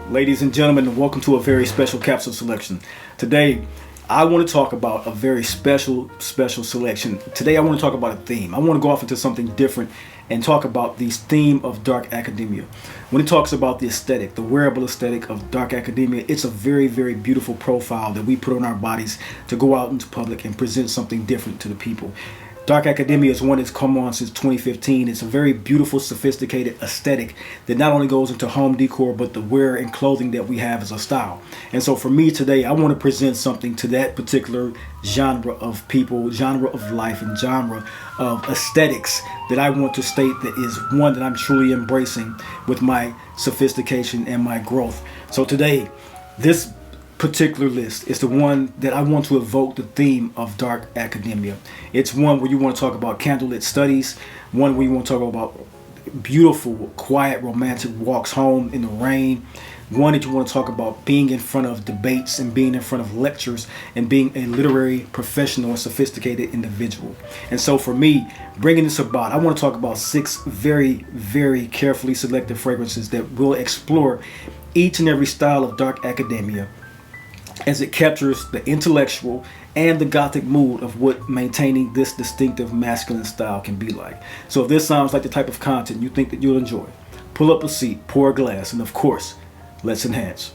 Ladies and gentlemen, welcome to a very special capsule selection. Today, I want to talk about a very special selection. Today, I want to talk about a theme. I want to go off into something different and talk about the theme of dark academia. When it talks about the aesthetic, the wearable aesthetic of dark academia, it's a very, very beautiful profile that we put on our bodies to go out into public and present something different to the people. Dark academia is one that's come on since 2015. It's a very beautiful, sophisticated aesthetic that not only goes into home decor, but the wear and clothing that we have as a style. And so for me today, I want to present something to that particular genre of people, genre of life, and genre of aesthetics that I want to state that is one that I'm truly embracing with my sophistication and my growth. So today, this particular list is the one that I want to evoke the theme of dark academia. It's one where you want to talk about candlelit studies, one where you want to talk about beautiful, quiet, romantic walks home in the rain, one that you want to talk about being in front of debates and being in front of lectures and being a literary professional and sophisticated individual. And so for me, bringing this about, I want to talk about 6 very, very carefully selected fragrances that will explore each and every style of dark academia as it captures the intellectual and the gothic mood of what maintaining this distinctive masculine style can be like. So if this sounds like the type of content you think that you'll enjoy, pull up a seat, pour a glass, and of course, let's enhance.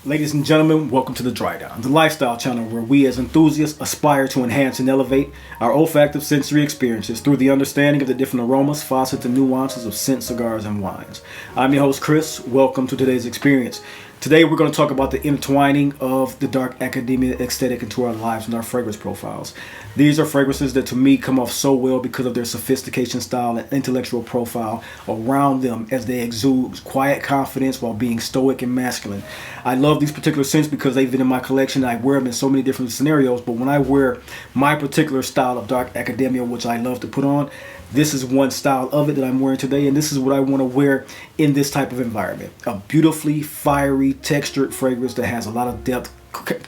Ladies and gentlemen, welcome to The Dry Down, the lifestyle channel where we as enthusiasts aspire to enhance and elevate our olfactive sensory experiences through the understanding of the different aromas, facets, and nuances of scent, cigars, and wines. I'm your host, Chris. Welcome to today's experience. Today, we're going to talk about the intertwining of the dark academia aesthetic into our lives and our fragrance profiles. These are fragrances that to me come off so well because of their sophistication, style, and intellectual profile around them as they exude quiet confidence while being stoic and masculine. I love these particular scents because they've been in my collection. I wear them in so many different scenarios, but when I wear my particular style of dark academia, which I love to put on, this is one style of it that I'm wearing today, and this is what I want to wear in this type of environment. A beautifully fiery, textured fragrance that has a lot of depth,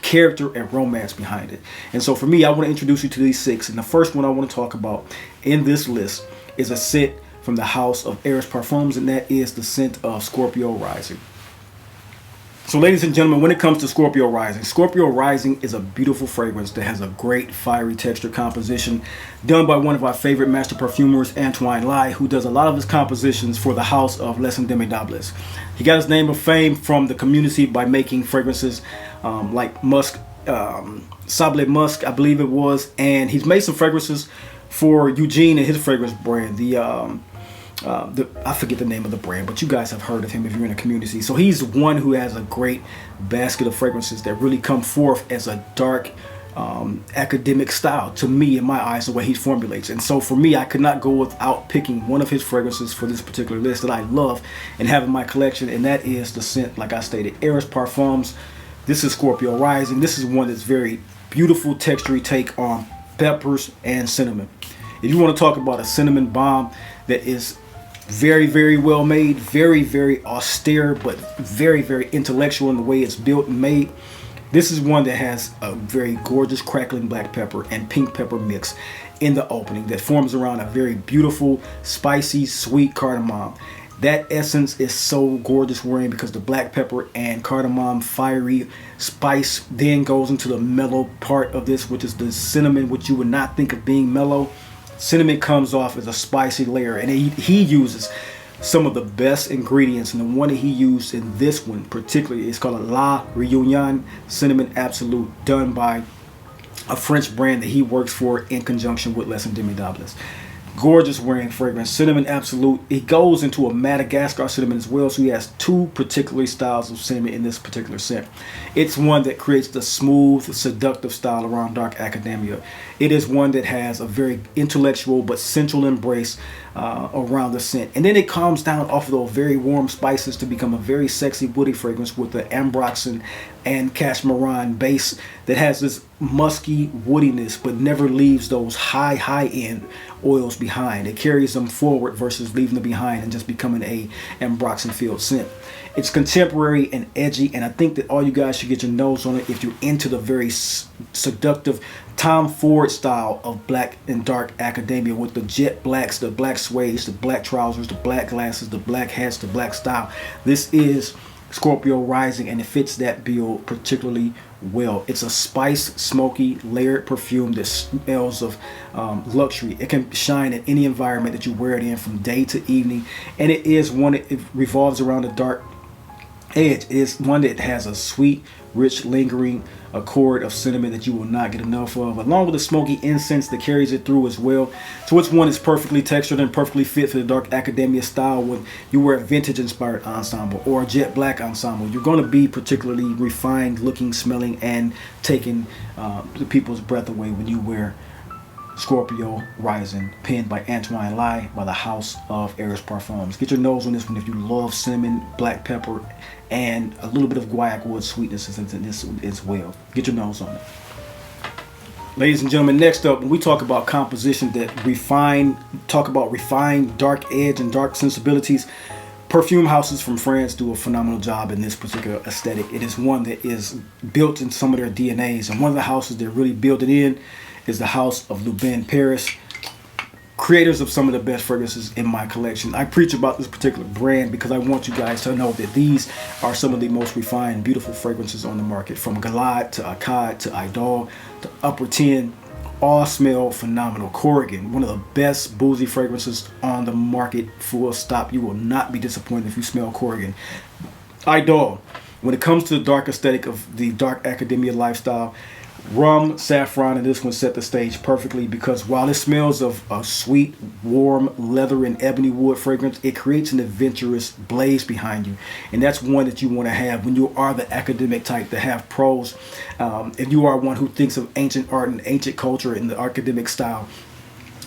character, and romance behind it. And so for me, I want to introduce you to these 6. And the first one I want to talk about in this list is a scent from the house of Eris Parfums, and that is the scent of Scorpio Rising. So ladies and gentlemen, when it comes to Scorpio Rising is a beautiful fragrance that has a great fiery texture composition done by one of our favorite master perfumers, Antoine Lai, who does a lot of his compositions for the house of Les Indemodables. He got his name of fame from the community by making fragrances like musk, sable musk, I believe it was, and he's made some fragrances for Eugene and his fragrance brand, I forget the name of the brand, but you guys have heard of him if you're in a community. So he's one who has a great basket of fragrances that really come forth as a dark academic style to me, in my eyes, the way he formulates. And so for me, I could not go without picking one of his fragrances for this particular list that I love and have in my collection, and that is the scent, like I stated, Eris Parfums. This is Scorpio Rising. This is one that's very beautiful textury take on peppers and cinnamon. If you want to talk about a cinnamon bomb that is very, very well made, very, very austere, but very, very intellectual in the way it's built and made, this is one that has a very gorgeous crackling black pepper and pink pepper mix in the opening that forms around a very beautiful, spicy, sweet cardamom. That essence is so gorgeous wearing because the black pepper and cardamom fiery spice then goes into the mellow part of this, which is the cinnamon, which you would not think of being mellow. Cinnamon comes off as a spicy layer, and he uses some of the best ingredients, and the one that he used in this one particularly is called a La Réunion Cinnamon Absolute, done by a French brand that he works for in conjunction with Les Indemodables. Gorgeous wearing fragrance, Cinnamon Absolute. It goes into a Madagascar cinnamon as well, so he has 2 particular styles of cinnamon in this particular scent. It's one that creates the smooth, seductive style around dark academia. It is one that has a very intellectual but sensual embrace around the scent. And then it calms down off of those very warm spices to become a very sexy woody fragrance with the ambroxan and cashmeran base that has this musky woodiness but never leaves those high end oils behind. It carries them forward versus leaving them behind and just becoming a ambroxan filled scent. It's contemporary and edgy, and I think that all you guys should get your nose on it if you're into the very seductive Tom Ford style of black and dark academia, with the jet blacks, the black suedes, the black trousers, the black glasses, the black hats, the black style. This is Scorpio Rising, and it fits that bill particularly well. It's a spice, smoky, layered perfume that smells of luxury. It can shine in any environment that you wear it in, from day to evening, and it is one that it revolves around the dark edge. It is one that has a sweet, rich, lingering accord of cinnamon that you will not get enough of, along with a smoky incense that carries it through as well. So it's one that's perfectly textured and perfectly fit for the dark academia style. When you wear a vintage inspired ensemble or a jet black ensemble, you're going to be particularly refined looking, smelling, and taking the people's breath away when you wear Scorpio Rising, penned by Antoine Lai by the house of Eris Parfums. Get your nose on this one if you love cinnamon, black pepper, and a little bit of guaiac wood sweetness in this as well. Get your nose on it. Ladies and gentlemen, next up, when we talk about composition that talk about refined dark edge and dark sensibilities, perfume houses from France do a phenomenal job in this particular aesthetic. It is one that is built in some of their DNAs, and one of the houses that really build it in is the house of Lubin Paris, creators of some of the best fragrances in my collection. I preach about this particular brand because I want you guys to know that these are some of the most refined, beautiful fragrances on the market. From Galad to Akkad to Idole to Upper 10, all smell phenomenal. Corrigan, one of the best boozy fragrances on the market, full stop. You will not be disappointed if you smell Corrigan. Idole, when it comes to the dark aesthetic of the dark academia lifestyle, rum, saffron, and this one set the stage perfectly, because while it smells of a sweet, warm leather and ebony wood fragrance, it creates an adventurous blaze behind you. And that's one that you want to have when you are the academic type that have pros. If you are one who thinks of ancient art and ancient culture in the academic style,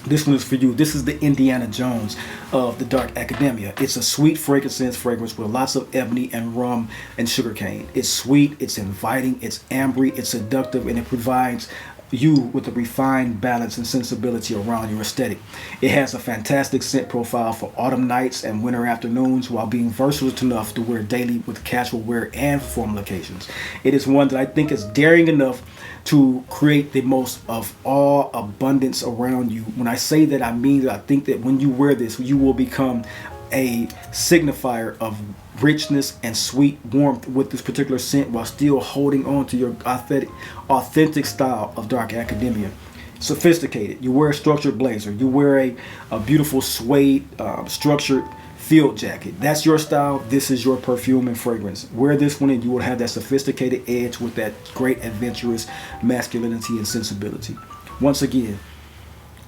this one is for you. This is the Indiana Jones of the dark academia. It's a sweet frankincense fragrance with lots of ebony and rum and sugarcane. It's sweet, it's inviting, it's ambery, it's seductive, and it provides you with a refined balance and sensibility around your aesthetic. It has a fantastic scent profile for autumn nights and winter afternoons, while being versatile enough to wear daily with casual wear and formal occasions. It is one that I think is daring enough to create the most of all abundance around you. When I say that, I mean that I think that when you wear this, you will become a signifier of richness and sweet warmth with this particular scent, while still holding on to your authentic style of dark academia. Sophisticated. You wear a structured blazer. You wear a beautiful suede structured field jacket. That's your style. This is your perfume and fragrance. Wear this one and you will have that sophisticated edge with that great adventurous masculinity and sensibility. Once again,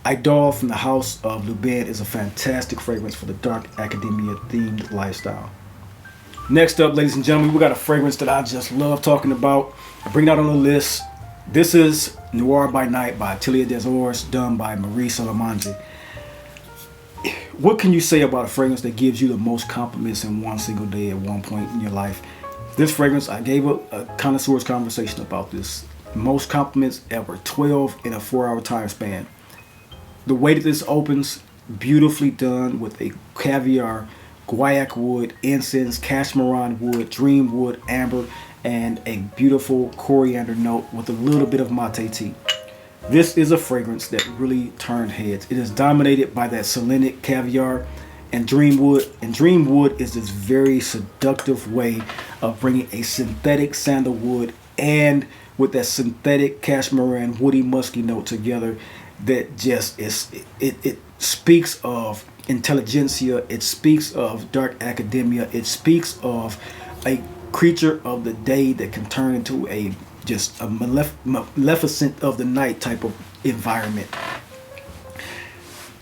Idole from the house of Lubin is a fantastic fragrance for the dark academia themed lifestyle. Next up, ladies and gentlemen, we got a fragrance that I just love talking about. I bring it out on the list. This is Noir by Night by Atelier des Ors, done by Marie Salamanti. What can you say about a fragrance that gives you the most compliments in one single day at one point in your life? This fragrance, I gave a connoisseur's conversation about this. Most compliments ever, 12 in a 4-hour time span. The way that this opens, beautifully done with a caviar, guaiac wood, incense, cashmeran wood, dream wood, amber, and a beautiful coriander note with a little bit of mate tea. This is a fragrance that really turned heads. It is dominated by that selenic caviar and dream wood. And dream wood is this very seductive way of bringing a synthetic sandalwood and with that synthetic cashmeran woody musky note together. That just is, it speaks of intelligentsia. It speaks of dark academia. It speaks of a creature of the day that can turn into a maleficent of the night type of environment.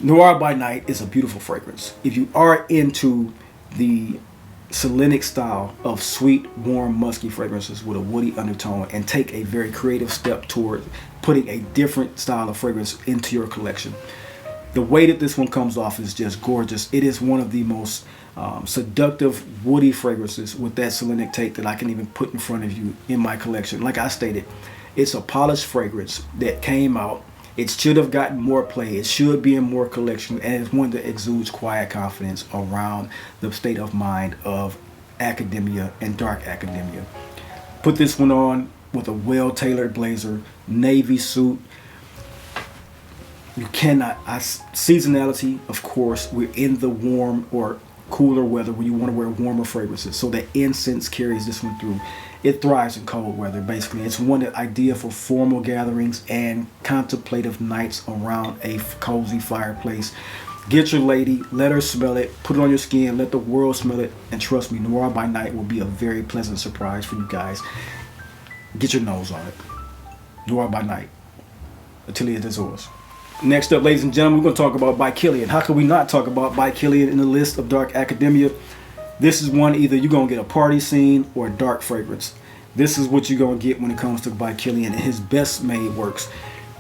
Noir by Night is a beautiful fragrance. If you are into the Selenic style of sweet, warm, musky fragrances with a woody undertone, and take a very creative step toward putting a different style of fragrance into your collection, the way that this one comes off is just gorgeous. It is one of the most seductive woody fragrances with that selenic tape that I can even put in front of you in my collection. Like I stated, it's a polished fragrance that came out. It should have gotten more play. It should be in more collection, and it's one that exudes quiet confidence around the state of mind of academia and dark academia. Put this one on with a well-tailored blazer, navy suit. You cannot, seasonality, of course, we're in the warm or cooler weather where you want to wear warmer fragrances. So the incense carries this one through. It thrives in cold weather, basically. It's one that idea for formal gatherings and contemplative nights around a cozy fireplace. Get your lady, let her smell it, put it on your skin, let the world smell it, and trust me, Noir by Night will be a very pleasant surprise for you guys. Get your nose on it. Noir by Night. Atelier des Ors. Next up, ladies and gentlemen, we're going to talk about by Kilian. How could we not talk about by Kilian in the list of dark academia? This is one, either you're going to get a party scene or a dark fragrance. This is what you're going to get when it comes to by Kilian and his best made works.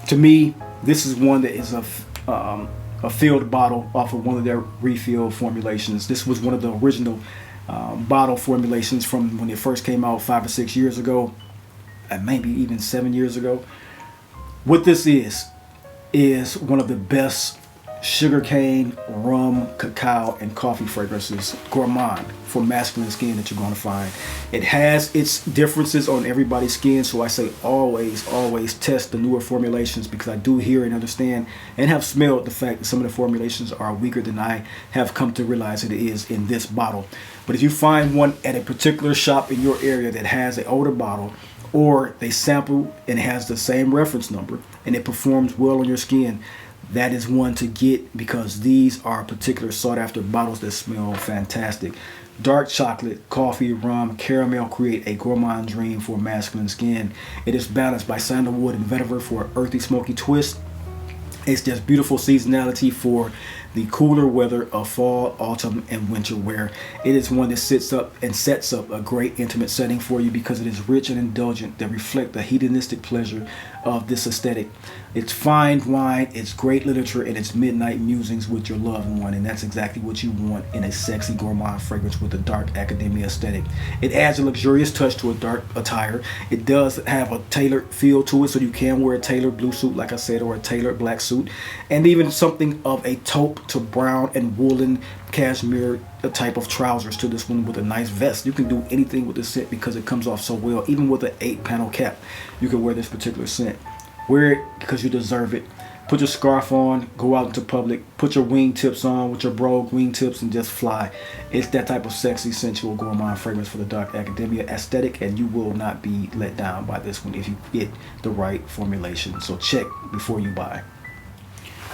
To me, this is one that is a filled bottle off of one of their refill formulations. This was one of the original bottle formulations from when it first came out 5 or 6 years ago, and maybe even 7 years ago. What this is one of the best sugarcane, rum, cacao, and coffee fragrances, gourmand, for masculine skin that you're going to find. It has its differences on everybody's skin, so I say always test the newer formulations, because I do hear and understand and have smelled the fact that some of the formulations are weaker than I have come to realize it is in this bottle. But if you find one at a particular shop in your area that has an older bottle, or they sample and it has the same reference number and it performs well on your skin, that is one to get, because these are particular sought after bottles that smell fantastic. Dark chocolate, coffee, rum, caramel create a gourmand dream for masculine skin. It is balanced by sandalwood and vetiver for an earthy, smoky twist. It's just beautiful seasonality for the cooler weather of fall, autumn, and winter wear. It is one that sets up a great intimate setting for you, because it is rich and indulgent that reflect the hedonistic pleasure of this aesthetic. It's fine wine, it's great literature, and it's midnight musings with your loved one, and that's exactly what you want in a sexy gourmand fragrance with a dark academia aesthetic. It adds a luxurious touch to a dark attire. It does have a tailored feel to it, so you can wear a tailored blue suit, like I said, or a tailored black suit, and even something of a taupe to brown and woolen cashmere type of trousers to this one with a nice vest. You can do anything with this scent because it comes off so well. Even with an 8-panel cap, you can wear this particular scent. Wear it because you deserve it. Put your scarf on, go out into public, put your wingtips on with your brogue wingtips, and just fly. It's that type of sexy, sensual gourmand fragrance for the dark academia aesthetic, and you will not be let down by this one if you get the right formulation. So check before you buy.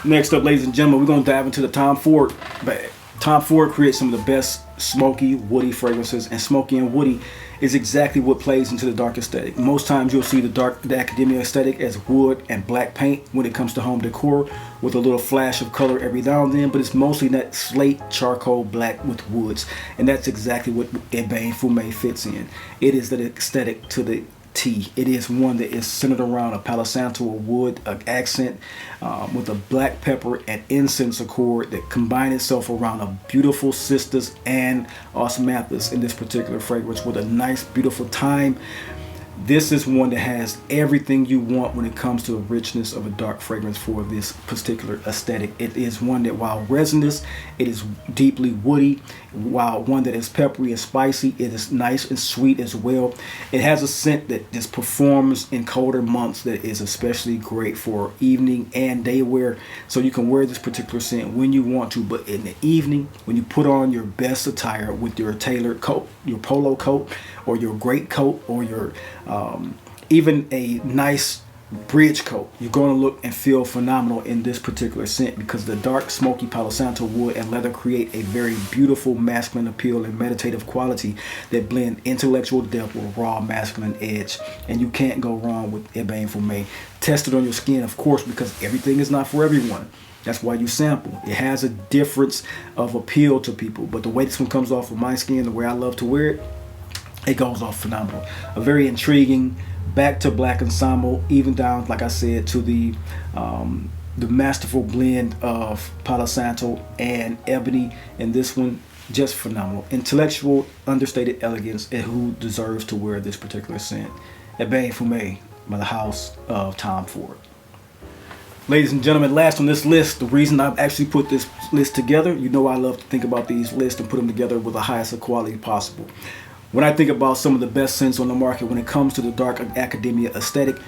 Next up, ladies and gentlemen, we're going to dive into the Tom Ford bag. Tom Ford creates some of the best smoky, woody fragrances, and smoky and woody is exactly what plays into the dark aesthetic. Most times you'll see the academia aesthetic as wood and black paint when it comes to home decor, with a little flash of color every now and then, but it's mostly that slate charcoal black with woods, and that's exactly what Ébène Fumé fits in. It is the aesthetic to the T. It is one that is centered around a Palo Santo or wood accent with a black pepper and incense accord that combine itself around a beautiful cistus and osmanthus in this particular fragrance with a nice beautiful thyme. This is one that has everything you want when it comes to the richness of a dark fragrance for this particular aesthetic. It is one that, while resinous, it is deeply woody. While one that is peppery and spicy, it is nice and sweet as well. It has a scent that just performs in colder months that is especially great for evening and day wear. So you can wear this particular scent when you want to, but in the evening, when you put on your best attire with your tailored coat, your polo coat, or your great coat, or your even a nice bridge coat, you're going to look and feel phenomenal in this particular scent, because the dark smoky Palo Santo wood and leather create a very beautiful masculine appeal and meditative quality that blend intellectual depth with raw masculine edge, and you can't go wrong with Ébène Fumé. Test it on your skin, of course, because everything is not for everyone. That's why you sample. It has a difference of appeal to people, but the way this one comes off of my skin, the way I love to wear it, it goes off phenomenal. A very intriguing back to black ensemble, even down, like I said, to the masterful blend of Palo Santo and ebony in this one. just phenomenal. Intellectual, understated elegance, and who deserves to wear this particular scent. Ébène Fumé by the house of Tom Ford. Ladies and gentlemen, last on this list, the reason I've actually put this list together, you know I love to think about these lists and put them together with the highest of quality possible. When I think about some of the best scents on the market when it comes to the dark academia aesthetic,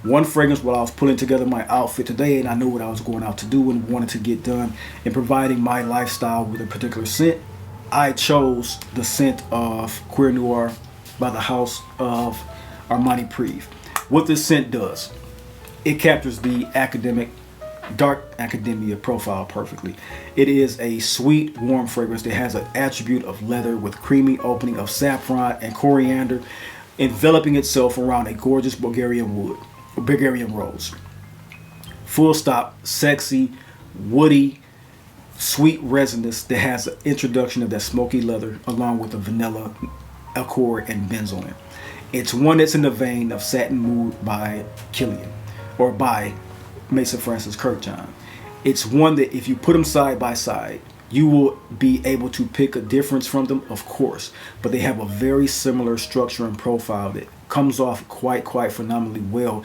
one fragrance while I was putting together my outfit today and I knew what I was going out to do and wanted to get done in providing my lifestyle with a particular scent, I chose the scent of Cuir Noir by the house of Armani Privé. What this scent does, it captures the dark academia profile perfectly. It is a sweet, warm fragrance that has an attribute of leather with creamy opening of saffron and coriander, enveloping itself around a gorgeous Bulgarian rose. Full stop, sexy, woody, sweet resinous that has an introduction of that smoky leather along with the vanilla, accord, and benzoin. It's one that's in the vein of Satin Mood by Kilian, or by Mason Francis Kirkjohn. It's one that if you put them side by side, you will be able to pick a difference from them, of course, but they have a very similar structure and profile that comes off quite phenomenally well.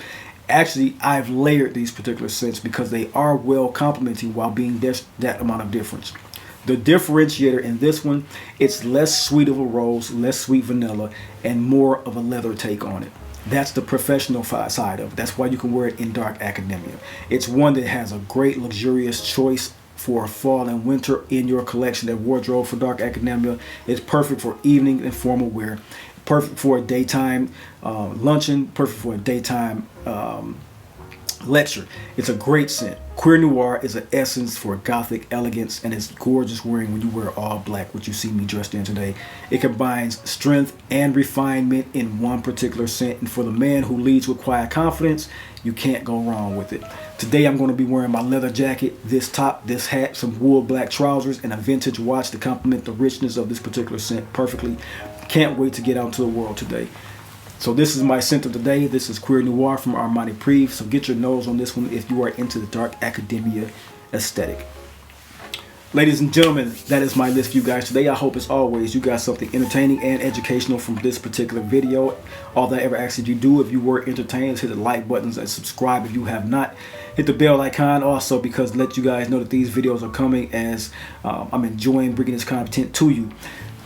Actually, I've layered these particular scents because they are well complementing while being that amount of difference. The differentiator in this one, it's less sweet of a rose, less sweet vanilla, and more of a leather take on it. That's the professional side of it. That's why you can wear it in dark academia. It's one that has a great luxurious choice for fall and winter in your collection. That wardrobe for dark academia is perfect for evening and formal wear, perfect for a daytime luncheon, perfect for a daytime lecture. It's a great scent. Cuir Noir is an essence for gothic elegance, and it's gorgeous wearing when you wear all black, which you see me dressed in today. It combines strength and refinement in one particular scent, and for the man who leads with quiet confidence, you can't go wrong with it. Today I'm going to be wearing my leather jacket, this top, this hat, some wool black trousers, and a vintage watch to complement the richness of this particular scent perfectly. Can't wait to get out into the world today. So this is my scent of the day. This is Cuir Noir from Armani Privé. So get your nose on this one if you are into the dark academia aesthetic. Ladies and gentlemen, that is my list for you guys today. I hope as always you got something entertaining and educational from this particular video. All that I ever asked you to do, if you were entertained, hit the like buttons and subscribe if you have not. Hit the bell icon also because let you guys know that these videos are coming as I'm enjoying bringing this content to you.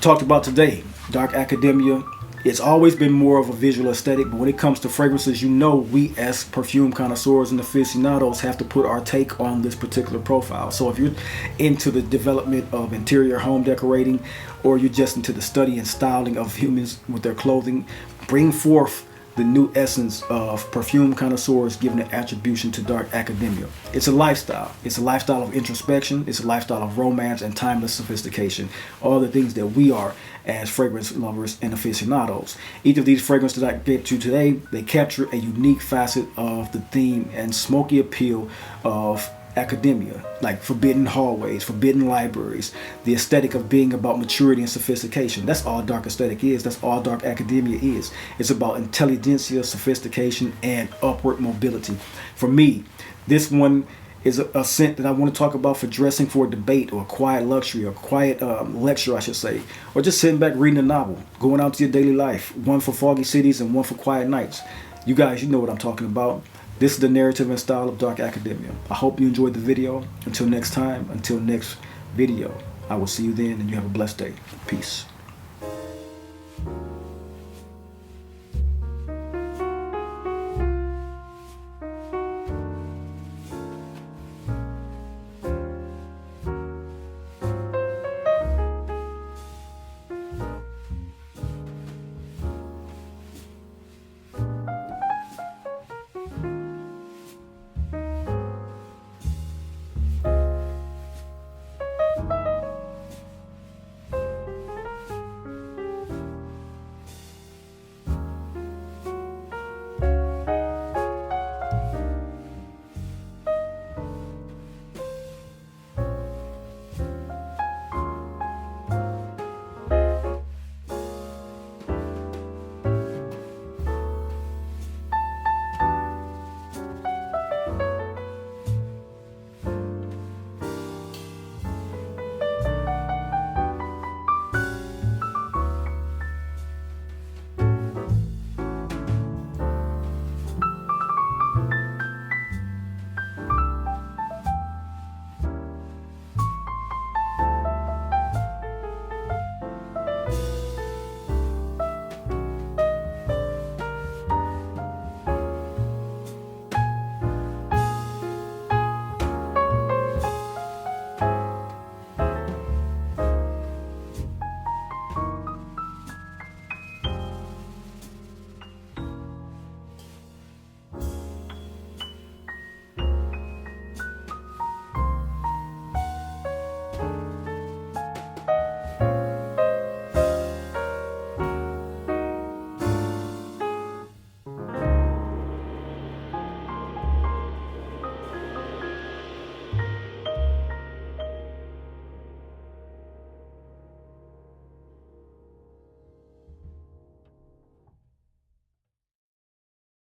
Talked about today, dark academia. It's always been more of a visual aesthetic, but when it comes to fragrances, you know we as perfume connoisseurs and aficionados have to put our take on this particular profile. So if you're into the development of interior home decorating, or you're just into the study and styling of humans with their clothing, bring forth the new essence of perfume connoisseurs giving an attribution to dark academia. It's a lifestyle. It's a lifestyle of introspection. It's a lifestyle of romance and timeless sophistication. All the things that we are as fragrance lovers and aficionados. Each of these fragrances that I get to today, they capture a unique facet of the theme and smoky appeal of academia, like forbidden hallways, forbidden libraries, the aesthetic of being about maturity and sophistication. That's all dark aesthetic is. That's all dark academia is. It's about intelligentsia, sophistication, and upward mobility. For me, this one is a scent that I want to talk about for dressing for a debate or a quiet luxury or quiet lecture, I should say, or just sitting back reading a novel, going out to your daily life. One for foggy cities and one for quiet nights. You guys, you know what I'm talking about. This is the narrative and style of dark academia. I hope you enjoyed the video. Until next time, until next video, I will see you then, and you have a blessed day. Peace.